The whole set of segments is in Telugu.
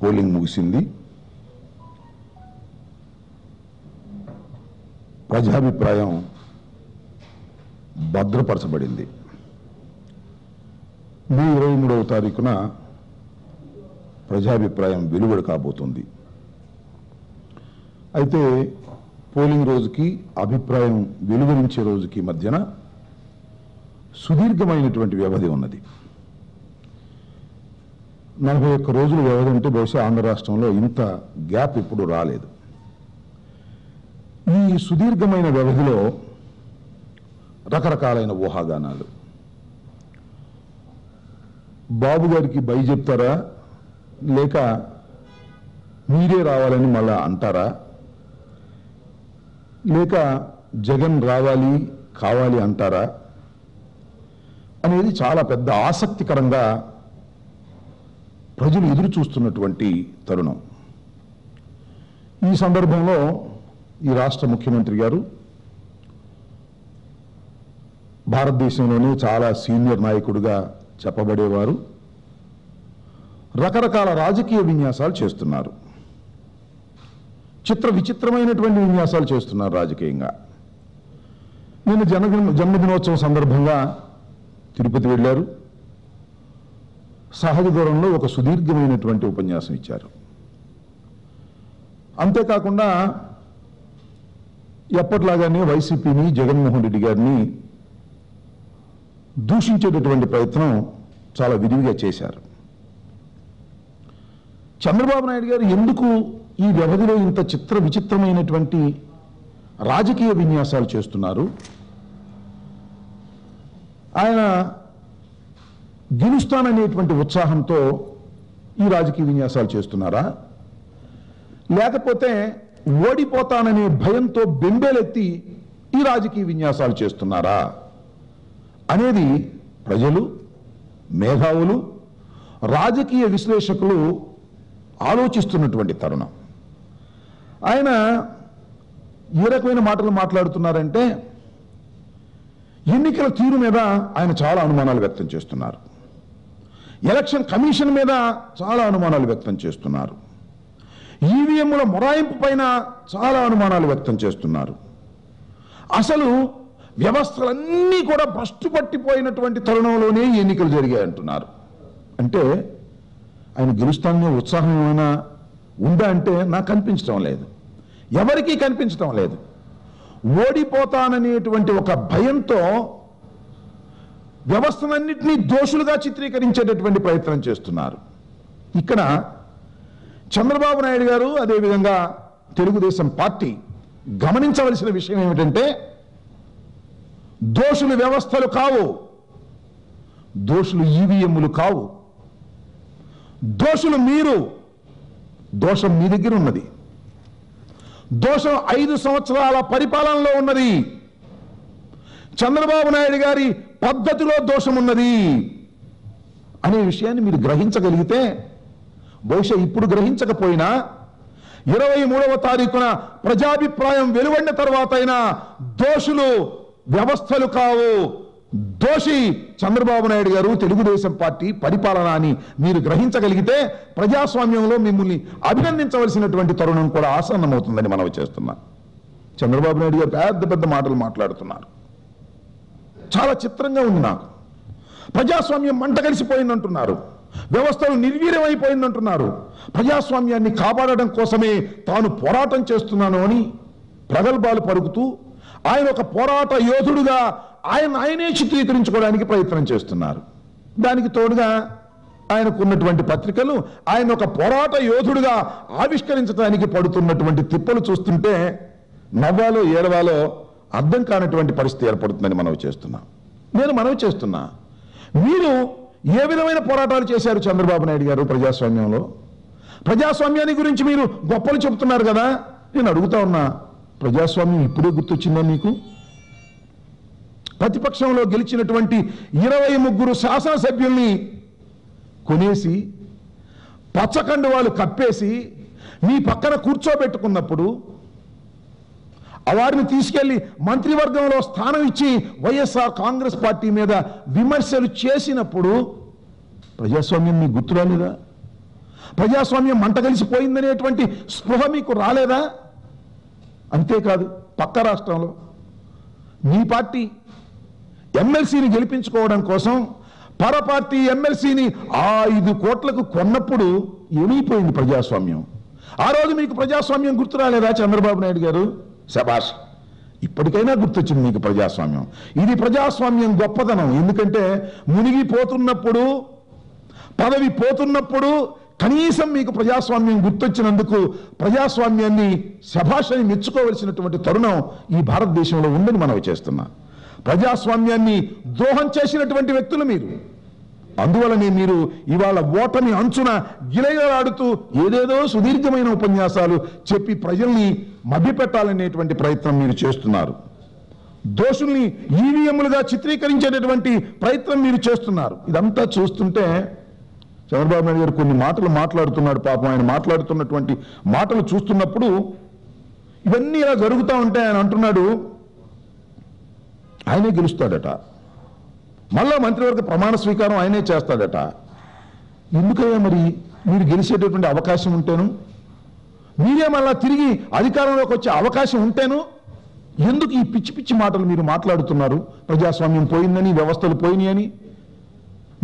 పోలింగ్ ముగిసింది. ప్రజాభిప్రాయం భద్రపరచబడింది. మే 23వ తారీఖున ప్రజాభిప్రాయం వెలువడి కాబోతుంది. అయితే పోలింగ్ రోజుకి అభిప్రాయం వెలువరించే రోజుకి మధ్యన సుదీర్ఘమైనటువంటి వ్యవధి ఉన్నది. 41 రోజుల వ్యవధి అంటే బహుశా ఆంధ్ర రాష్ట్రంలో ఇంత గ్యాప్ ఇప్పుడు రాలేదు. ఈ సుదీర్ఘమైన వ్యవధిలో రకరకాలైన ఊహాగానాలు. బాబు గారికి బై చెప్తారా, లేక మీరే రావాలని మళ్ళా అంటారా, లేక జగన్ రావాలి కావాలి అంటారా అనేది చాలా పెద్ద ఆసక్తికరంగా ప్రజలు ఎదురు చూస్తున్నటువంటి తరుణం. ఈ సందర్భంలో ఈ రాష్ట్ర ముఖ్యమంత్రి గారు భారతదేశంలోనే చాలా సీనియర్ నాయకుడిగా చెప్పబడేవారు. రకరకాల రాజకీయ విన్యాసాలు చేస్తున్నారు. విచిత్రమైనటువంటి విన్యాసాలు చేస్తున్నారు రాజకీయంగా. నేను జన్మదినోత్సవం సందర్భంగా తిరుపతి వెళ్ళారు. సహజ దూరంలో ఒక సుదీర్ఘమైనటువంటి ఉపన్యాసం ఇచ్చారు. అంతేకాకుండా ఎప్పట్లాగానే వైసీపీని, జగన్మోహన్ రెడ్డి గారిని దూషించేటటువంటి ప్రయత్నం చాలా విరివిగా చేశారు. చంద్రబాబు నాయుడు గారు ఎందుకు ఈ వ్యవధిలో ఇంత విచిత్రమైనటువంటి రాజకీయ విన్యాసాలు చేస్తున్నారు? ఆయన గెలుస్తాననేటువంటి ఉత్సాహంతో ఈ రాజకీయ విన్యాసాలు చేస్తున్నారా, లేకపోతే ఓడిపోతాననే భయంతో బెంబేలెత్తి ఈ రాజకీయ విన్యాసాలు చేస్తున్నారా అనేది ప్రజలు, మేధావులు, రాజకీయ విశ్లేషకులు ఆలోచిస్తున్నటువంటి తరుణం. ఆయన ఏ రకమైన మాటలు మాట్లాడుతున్నారంటే, ఎన్నికల తీరు మీద ఆయన చాలా అనుమానాలు వ్యక్తం చేస్తున్నారు. ఎలక్షన్ కమిషన్ మీద చాలా అనుమానాలు వ్యక్తం చేస్తున్నారు. ఈవీఎంల మొరాయింపు పైన చాలా అనుమానాలు వ్యక్తం చేస్తున్నారు. అసలు వ్యవస్థలన్నీ కూడా భ్రష్టు పట్టిపోయినటువంటి తరుణంలోనే ఎన్నికలు జరిగాయి అంటున్నారు. అంటే ఆయన గెలుస్తాననే ఉత్సాహం ఏమైనా ఉందా అంటే నాకు కనిపించడం లేదు, ఎవరికీ కనిపించడం లేదు. ఓడిపోతాననేటువంటి ఒక భయంతో వ్యవస్థలన్నింటినీ దోషులుగా చిత్రీకరించేటటువంటి ప్రయత్నం చేస్తున్నారు. ఇక్కడ చంద్రబాబు నాయుడు గారు, అదేవిధంగా తెలుగుదేశం పార్టీ గమనించవలసిన విషయం ఏమిటంటే, దోషులు వ్యవస్థలు కావు, దోషులు ఈవీఎంలు కావు, దోషులు మీరు. దోషం మీ దగ్గర ఉన్నది. దోషం 5 సంవత్సరాల పరిపాలనలో ఉన్నది. చంద్రబాబు నాయుడు గారి పద్ధతిలో దోషం ఉన్నది అనే విషయాన్ని మీరు గ్రహించగలిగితే, బహుశా ఇప్పుడు గ్రహించకపోయినా 23వ తారీఖున ప్రజాభిప్రాయం వెలువడిన తర్వాత అయినా దోషులు వ్యవస్థలు కావు, దోషి చంద్రబాబు నాయుడు గారు, తెలుగుదేశం పార్టీ పరిపాలన అని మీరు గ్రహించగలిగితే ప్రజాస్వామ్యంలో మిమ్మల్ని అభినందించవలసినటువంటి తరుణం కూడా ఆసన్నమవుతుందని మనవి చేస్తున్నాం. చంద్రబాబు నాయుడు గారు పెద్ద పెద్ద మాటలు మాట్లాడుతున్నారు. చాలా చిత్రంగా ఉంది నాకు. ప్రజాస్వామ్యం మంట కలిసిపోయిందంటున్నారు, వ్యవస్థలు నిర్వీర్యమైపోయిందంటున్నారు. ప్రజాస్వామ్యాన్ని కాపాడడం కోసమే తాను పోరాటం చేస్తున్నాను అని ప్రగల్భాలు పలుకుతూ ఆయన ఒక పోరాట యోధుడుగా ఆయనే చిత్రీకరించుకోవడానికి ప్రయత్నం చేస్తున్నారు. దానికి తోడుగా ఆయనకున్నటువంటి పత్రికలు ఆయన ఒక పోరాట యోధుడుగా ఆవిష్కరించడానికి పడుతున్నటువంటి తిప్పలు చూస్తుంటే నవ్వాలో ఏడవాలో అర్థం కానటువంటి పరిస్థితి ఏర్పడుతుందని మనవి చేస్తున్నాం. నేను మనవి చేస్తున్నా, మీరు ఏ విధమైన పోరాటాలు చేశారు చంద్రబాబు నాయుడు గారు ప్రజాస్వామ్యంలో? ప్రజాస్వామ్యాన్ని గురించి మీరు గొప్పలు చెబుతున్నారు కదా, నేను అడుగుతా ఉన్నా, ప్రజాస్వామ్యం ఇప్పుడే గుర్తొచ్చిందా మీకు? ప్రతిపక్షంలో గెలిచినటువంటి 23 శాసనసభ్యుల్ని కొనేసి పచ్చకండువాలు కప్పేసి మీ పక్కన కూర్చోబెట్టుకున్నప్పుడు, వారిని తీసుకెళ్లి మంత్రివర్గంలో స్థానం ఇచ్చి వైఎస్ఆర్ కాంగ్రెస్ పార్టీ మీద విమర్శలు చేసినప్పుడు ప్రజాస్వామ్యం మీకు గుర్తు రాలేదా? ప్రజాస్వామ్యం మంట కలిసిపోయిందనేటువంటి స్పృహ మీకు రాలేదా? అంతేకాదు, పక్క రాష్ట్రంలో మీ పార్టీ ఎమ్మెల్సీని గెలిపించుకోవడం కోసం పరపార్టీ ఎమ్మెల్సీని 5 కోట్లకు కొన్నప్పుడు ఏమైపోయింది ప్రజాస్వామ్యం? ఆ రోజు మీకు ప్రజాస్వామ్యం గుర్తు రాలేదా చంద్రబాబు నాయుడు గారు? శభాష్, ఇప్పటికైనా గుర్తొచ్చింది మీకు ప్రజాస్వామ్యం. ఇది ప్రజాస్వామ్యం గొప్పతనం. ఎందుకంటే మునిగిపోతున్నప్పుడు, పదవి పోతున్నప్పుడు కనీసం మీకు ప్రజాస్వామ్యం గుర్తొచ్చినందుకు ప్రజాస్వామ్యాన్ని శభాష్ అని మెచ్చుకోవలసినటువంటి తరుణం ఈ భారతదేశంలో ఉందని మనవి చేస్తున్నా. ప్రజాస్వామ్యాన్ని ద్రోహం చేసినటువంటి వ్యక్తులు మీరు. అందువలనే మీరు ఇవాళ ఓటమి అంచున గిలగిలాడుతూ ఏదేదో సుదీర్ఘమైన ఉపన్యాసాలు చెప్పి ప్రజల్ని మభ్యపెట్టాలనేటువంటి ప్రయత్నం మీరు చేస్తున్నారు. దోషుల్ని ఈవీఎంలుగా చిత్రీకరించేటటువంటి ప్రయత్నం మీరు చేస్తున్నారు. ఇదంతా చూస్తుంటే చంద్రబాబు నాయుడు గారు కొన్ని మాటలు మాట్లాడుతున్నాడు. పాపం ఆయన మాట్లాడుతున్నటువంటి మాటలు చూస్తున్నప్పుడు ఇవన్నీ ఇలా జరుగుతూ ఉంటే ఆయన అంటున్నాడు ఆయనే గెలుస్తాడట, మళ్ళా మంత్రివర్గ ప్రమాణ స్వీకారం ఆయనే చేస్తాడట. ఎందుకయ్యా మరి మీరు గెలిచేటటువంటి అవకాశం ఉంటేను, మీరే మళ్ళా తిరిగి అధికారంలోకి వచ్చే అవకాశం ఉంటేను ఎందుకు ఈ పిచ్చి పిచ్చి మాటలు మీరు మాట్లాడుతున్నారు? ప్రజాస్వామ్యం పోయిందని, వ్యవస్థలు పోయినాయని.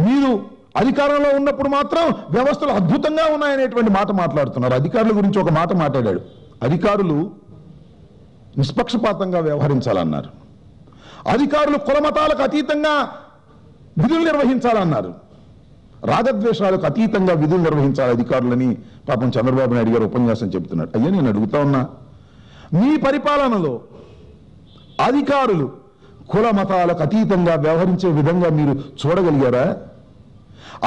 మీరు అధికారంలో ఉన్నప్పుడు మాత్రం వ్యవస్థలు అద్భుతంగా ఉన్నాయనేటువంటి మాట మాట్లాడుతున్నారు. అధికారుల గురించి ఒక మాట మాట్లాడాడు. అధికారులు నిష్పక్షపాతంగా వ్యవహరించాలన్నారు. అధికారులు కులమతాలకు అతీతంగా విధులు నిర్వహించాలన్నారు. రాగద్వేషాలకు అతీతంగా విధులు నిర్వహించాలి అధికారులని పాపం చంద్రబాబు నాయుడు గారు ఉపన్యాసం చెబుతున్నాడు. అయ్యా, నేను అడుగుతా ఉన్నా, మీ పరిపాలనలో అధికారులు కుల మతాలకు అతీతంగా వ్యవహరించే విధంగా మీరు చూడగలిగారా?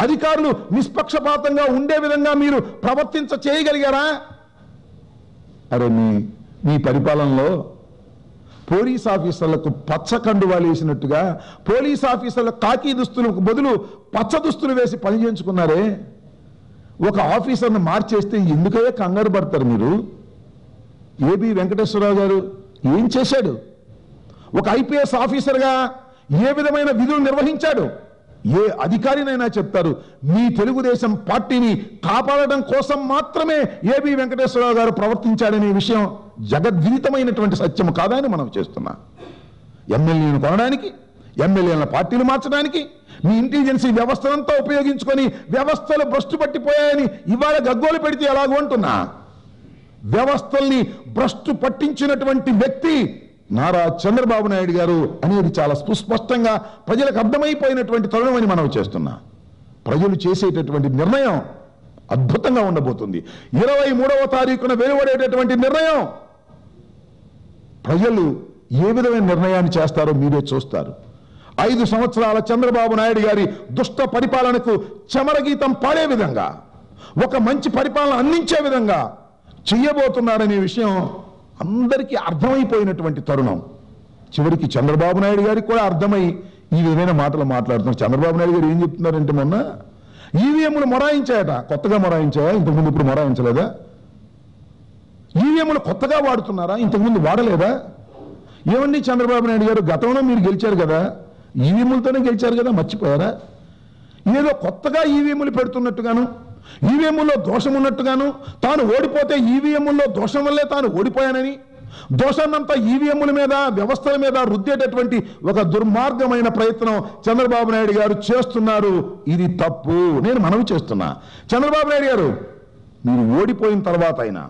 అధికారులు నిష్పక్షపాతంగా ఉండే విధంగా మీరు ప్రవర్తించ చేయగలిగారా? అరే, మీ పరిపాలనలో పోలీస్ ఆఫీసర్లకు పచ్చ కండువాలు వేసినట్టుగా పోలీస్ ఆఫీసర్ల కాకి దుస్తులకు బదులు పచ్చ దుస్తులు వేసి పని చేయించుకున్నారే. ఒక ఆఫీసర్ను మార్చేస్తే ఎందుకయ్యా కంగారు పడతారు మీరు? ఏబి వెంకటేశ్వరరావు గారు ఏం చేశాడు? ఒక ఐపీఎస్ ఆఫీసర్గా ఏ విధమైన విధులు నిర్వహించాడు? ఏ అధికారినైనా చెప్తారు, మీ తెలుగుదేశం పార్టీని కాపాడడం కోసం మాత్రమే ఏబి వెంకటేశ్వరరావు గారు ప్రవర్తించాడనే విషయం జగద్విదితమైనటువంటి సత్యం కాదా అని మనం చేస్తున్నా. ఎమ్మెల్యేను కొనడానికి, ఎమ్మెల్యేల పార్టీలు మార్చడానికి మీ ఇంటెలిజెన్సీ వ్యవస్థనంతా ఉపయోగించుకొని వ్యవస్థలు భ్రష్టు పట్టిపోయాయని ఇవాళ గగ్గోలు పెడితే ఎలాగో అంటున్నా. వ్యవస్థల్ని భ్రష్టు పట్టించినటువంటి వ్యక్తి నారా చంద్రబాబు నాయుడు గారు అనేది చాలా సుస్పష్టంగా ప్రజలకు అర్థమైపోయినటువంటి తరుణం అని మనం చేస్తున్నా. ప్రజలు చేసేటటువంటి నిర్ణయం అద్భుతంగా ఉండబోతుంది. 23వ తారీఖున వెలువడేటటువంటి నిర్ణయం ప్రజలు ఏ విధమైన నిర్ణయాన్ని చేస్తారో మీరే చూస్తారు. 5 సంవత్సరాల చంద్రబాబు నాయుడు గారి దుష్ట పరిపాలనకు చమరగీతం పాడే విధంగా, ఒక మంచి పరిపాలన అందించే విధంగా చెయ్యబోతున్నారనే విషయం అందరికీ అర్థమైపోయినటువంటి తరుణం. చివరికి చంద్రబాబు నాయుడు గారికి కూడా అర్థమై ఈ విధమైన మాటలు మాట్లాడుతున్నారు. చంద్రబాబు నాయుడు గారు ఏం చెప్తున్నారంటే, మొన్న ఈవీఎంలు మొరాయించాయట. కొత్తగా మొరాయించాయా? ఇంతకుముందు ఇప్పుడు మొరాయించలేదా? ఈవీఎంలు కొత్తగా వాడుతున్నారా? ఇంతకుముందు వాడలేదా? ఏమండి చంద్రబాబు నాయుడు గారు, గతంలో మీరు గెలిచారు కదా, ఈవీఎంలతోనే గెలిచారు కదా, మర్చిపోయారా? ఏదో కొత్తగా ఈవీఎంలు పెడుతున్నట్టుగాను, ఈవీఎంలో దోషం ఉన్నట్టుగాను, తాను ఓడిపోతే ఈవీఎంలో దోషం వల్లే తాను ఓడిపోయానని దోషాన్నంతా ఈవీఎంల మీద, వ్యవస్థల మీద రుద్దేటటువంటి ఒక దుర్మార్గమైన ప్రయత్నం చంద్రబాబు నాయుడు గారు చేస్తున్నారు. ఇది తప్పు. నేను మనవి చేస్తున్నా, చంద్రబాబు నాయుడు గారు, మీరు ఓడిపోయిన తర్వాత అయినా,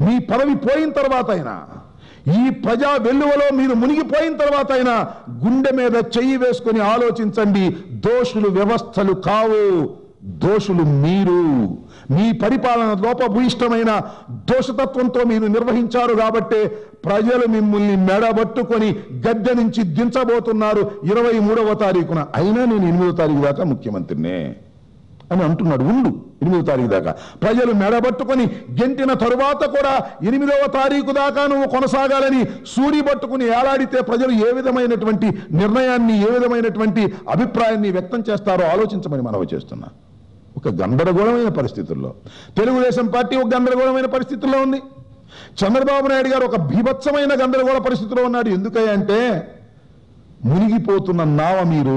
మీ పదవి పోయిన తర్వాత అయినా, ఈ ప్రజా వెల్లువలో మీరు మునిగిపోయిన తర్వాత అయినా గుండె మీద చెయ్యి వేసుకొని ఆలోచించండి. దోషులు వ్యవస్థలు కావు, దోషులు మీరు. మీ పరిపాలన లోపభూయిష్టమైన దోషతత్వంతో మీరు నిర్వహించారు కాబట్టే ప్రజలు మిమ్మల్ని మెడబట్టుకొని గద్దె నుంచి దించబోతున్నారు 23వ తారీఖున. అయినా నేను 8వ తారీఖు దాకా ముఖ్యమంత్రినే అని అంటున్నాడు. ఉండు 8వ తారీఖు దాకా. ప్రజలు మెడబట్టుకొని గెంటిన తరువాత కూడా 8వ తారీఖు దాకా నువ్వు కొనసాగాలని సూరి పట్టుకుని ఏలాడితే ప్రజలు ఏ విధమైనటువంటి నిర్ణయాన్ని, ఏ విధమైనటువంటి అభిప్రాయాన్ని వ్యక్తం చేస్తారో ఆలోచించమని మనవి చేస్తున్నా. ఒక గందరగోళమైన పరిస్థితుల్లో తెలుగుదేశం పార్టీ ఒక గందరగోళమైన పరిస్థితుల్లో ఉంది. చంద్రబాబు నాయుడు గారు ఒక బీభత్సమైన గందరగోళ పరిస్థితిలో ఉన్నాడు. ఎందుకంటే మునిగిపోతున్న నావ మీరు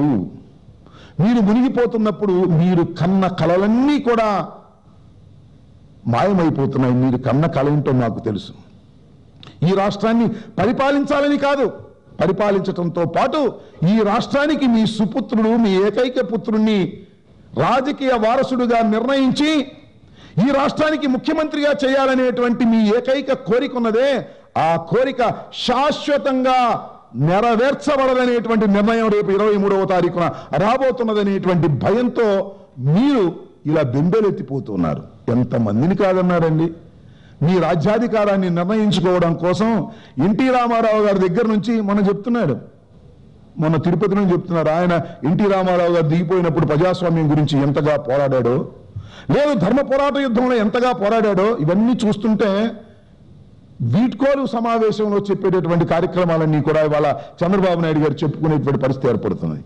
మునిగిపోతున్నప్పుడు మీరు కన్న కలలన్నీ కూడా మాయమైపోతున్నాయి. మీరు కన్న కల ఏంటో నాకు తెలుసు. ఈ రాష్ట్రాన్ని పరిపాలించాలని కాదు, పరిపాలించడంతో పాటు ఈ రాష్ట్రానికి మీ సుపుత్రుడు, మీ ఏకైక పుత్రుణ్ణి రాజకీయ వారసుడుగా నిర్ణయించి ఈ రాష్ట్రానికి ముఖ్యమంత్రిగా చేయాలనేటువంటి మీ ఏకైక కోరిక ఉన్నదే, ఆ కోరిక శాశ్వతంగా నెరవేర్చబడదనేటువంటి నిర్ణయం రేపు 23వ తారీఖున రాబోతున్నదనేటువంటి భయంతో మీరు ఇలా బెంబేలెత్తిపోతున్నారు. ఎంతమందిని కాదన్నారండి. మీ రాజ్యాధికారాన్ని నిర్ణయించుకోవడం కోసం ఎన్టీ రామారావు గారి దగ్గర నుంచి మనం చెప్తున్నాడు, మొన్న తిరుపతి నుంచి చెప్తున్నారు, ఆయన ఎన్టీ రామారావు గారు దిగిపోయినప్పుడు ప్రజాస్వామ్యం గురించి ఎంతగా పోరాడాడో, లేదు ధర్మ పోరాట యుద్ధంలో ఎంతగా పోరాడాడో, ఇవన్నీ చూస్తుంటే వీడ్కోలు సమావేశంలో చెప్పేటటువంటి కార్యక్రమాలన్నీ కూడా ఇవాళ చంద్రబాబు నాయుడు గారు చెప్పుకునేటువంటి పరిస్థితి ఏర్పడుతుంది.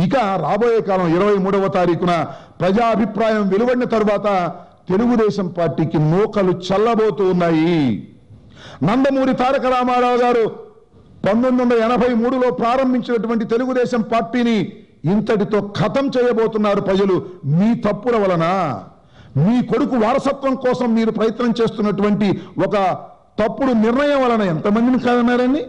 ఇక రాబోయే కాలం 23వ తారీఖున ప్రజాభిప్రాయం వెలువడిన తరువాత తెలుగుదేశం పార్టీకి నూకలు చల్లబోతూ ఉన్నాయి. నందమూరి తారక రామారావు గారు 1983లో ప్రారంభించినటువంటి తెలుగుదేశం పార్టీని ఇంతటితో ఖతం చేయబోతున్నారు ప్రజలు. మీ తప్పుల వలన, మీ కొడుకు వారసత్వం కోసం మీరు ప్రయత్నం చేస్తున్నటువంటి ఒక తప్పుడు నిర్ణయం వలన ఎంతమందిని కాదన్నారని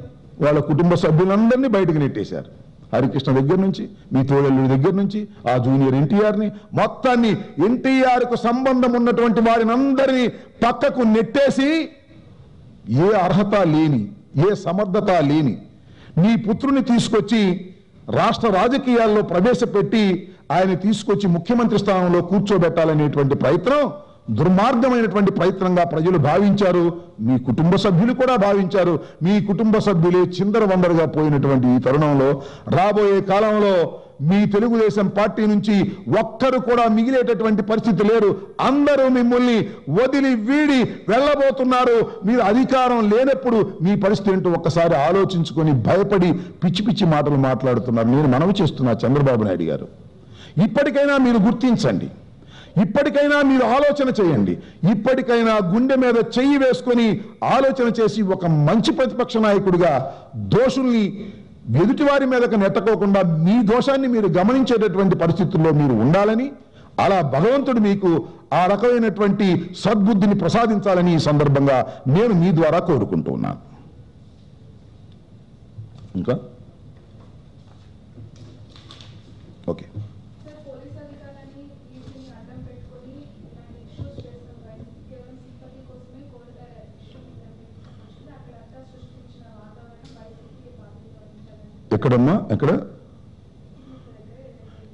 వాళ్ళ కుటుంబ సభ్యులందరినీ బయటకు నెట్టేశారు. హరికృష్ణ దగ్గర నుంచి, మీ తోడల్లుడి దగ్గర నుంచి, ఆ జూనియర్ ఎన్టీఆర్ని, మొత్తాన్ని ఎన్టీఆర్కు సంబంధం ఉన్నటువంటి వారిని అందరినీ పక్కకు నెట్టేసి ఏ అర్హత లేని, ఏ సమర్థత లేని మీ పుత్రుని తీసుకొచ్చి రాష్ట్ర రాజకీయాల్లో ప్రవేశపెట్టి ఆయన తీసుకొచ్చి ముఖ్యమంత్రి స్థానంలో కూర్చోబెట్టాలనేటువంటి ప్రయత్నం దుర్మార్గమైనటువంటి ప్రయత్నంగా ప్రజలు భావించారు. మీ కుటుంబ సభ్యులు కూడా భావించారు. మీ కుటుంబ సభ్యులే చిందరవందరగా పోయినటువంటి ఈ తరుణంలో రాబోయే కాలంలో మీ తెలుగుదేశం పార్టీ నుంచి ఒక్కరు కూడా మిగిలేటటువంటి పరిస్థితి లేరు. అందరూ మిమ్మల్ని వదిలి వీడి వెళ్ళబోతున్నారు. మీరు అధికారం లేనప్పుడు మీ పరిస్థితి ఏంటో ఒక్కసారి ఆలోచించుకొని భయపడి పిచ్చి పిచ్చి మాటలు మాట్లాడుతున్నారు. నేను మనవి చేస్తున్నా చంద్రబాబు నాయుడు గారు, ఇప్పటికైనా మీరు గుర్తించండి, ఇప్పటికైనా మీరు ఆలోచన చేయండి, ఇప్పటికైనా గుండె మీద చెయ్యి వేసుకొని ఆలోచన చేసి ఒక మంచి ప్రతిపక్ష నాయకుడిగా దోషుల్ని ఎదుటివారి మీదకు నెట్టకోకుండా మీ దోషాన్ని మీరు గమనించేటటువంటి పరిస్థితుల్లో మీరు ఉండాలని, అలా భగవంతుడు మీకు ఆ రకమైనటువంటి సద్బుద్ధిని ప్రసాదించాలని ఈ సందర్భంగా నేను మీ ద్వారా కోరుకుంటూ ఉన్నాను. ఇంకా ఓకే, ఎక్కడమ్మా ఎక్కడ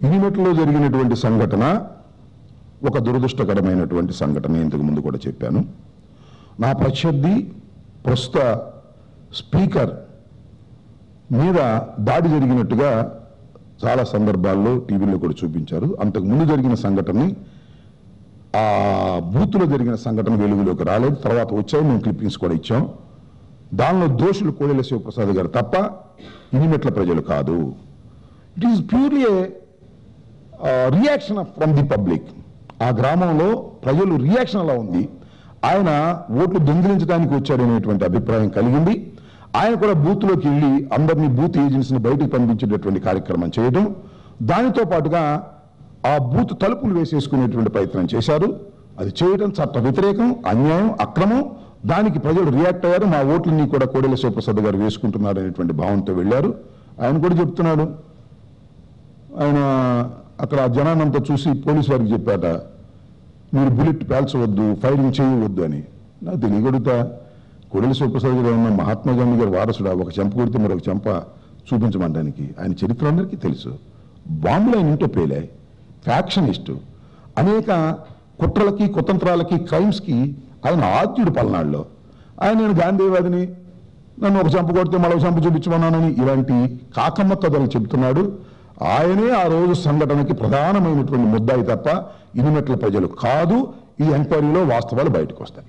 ఇనిమెట్లో జరిగినటువంటి సంఘటన ఒక దురదృష్టకరమైనటువంటి సంఘటన. ఇంతకు ముందు కూడా చెప్పాను. నా ప్రత్యర్థి ప్రస్తుత స్పీకర్ మీద దాడి జరిగినట్టుగా చాలా సందర్భాల్లో టీవీలో కూడా చూపించారు. అంతకు ముందు జరిగిన సంఘటనని, ఆ బూత్లో జరిగిన సంఘటన వెలుగులోకి రాలేదు, తర్వాత వచ్చాయి, మేము క్లిప్పింగ్స్ కూడా ఇచ్చాం. దానిలో దోషులు కోడెల శివప్రసాద్ గారు తప్ప ఇనిమెట్ల ప్రజలు కాదు. It is purely reaction from the public. ఆ గ్రామంలో ప్రజలు రియాక్షన్ అలా ఉంది. ఆయన ఓట్లు దొంగిలించడానికి వచ్చాడనేటువంటి అభిప్రాయం కలిగింది. ఆయన కూడా బూత్లోకి వెళ్ళి అందరినీ బూత్ ఏజెంట్స్ని బయటకు పంపించేటటువంటి కార్యక్రమం చేయడం, దానితో పాటుగా ఆ బూత్ తలుపులు వేసేసుకునేటువంటి ప్రయత్నం చేశారు. అది చేయడం చట్ట వ్యతిరేకం, అన్యాయం, అక్రమం. దానికి ప్రజలు రియాక్ట్ అయ్యారు. మా ఓట్లన్నీ కూడా కోడెల శివప్రసాద్ గారు వేసుకుంటున్నారు అనేటువంటి భావంతో వెళ్ళారు. ఆయన కూడా చెప్తున్నాడు, ఆయన అక్కడ జనాన్నంతా చూసి పోలీసు వారికి చెప్పాట, మీరు బుల్లెట్ పేల్చవద్దు, ఫైరింగ్ చేయవద్దు అని. నాకు తెలియగడుగుతా, కోడెల శివప్రసాద్ గారు ఉన్న మహాత్మా గాంధీ గారు వారసుడా? ఒక చెంప కొడితే మరొక చెంప చూపించమంటానికి ఆయన చరిత్ర అందరికీ తెలుసు. బాంబులు ఆయన ఇంట్లో పేలాయి. ఫ్యాక్షనిస్టు, అనేక కుట్రలకి, కుతంత్రాలకి, క్రైమ్స్కి ఆయన ఆద్యుడు పల్నాడులో. ఆయన నేను గాంధీవాదిని, నన్ను ఒక చంప కొడితే మరొక చంప చూపించమన్నానని ఇలాంటి కాకమ్మ కథలు చెబుతున్నాడు. ఆయనే ఆ రోజు సంఘటనకి ప్రధానమైనటువంటి ముద్దాయి తప్ప ఇనిమెట్ల ప్రజలు కాదు. ఈ ఎంక్వైరీలో వాస్తవాలు బయటకు వస్తాయి.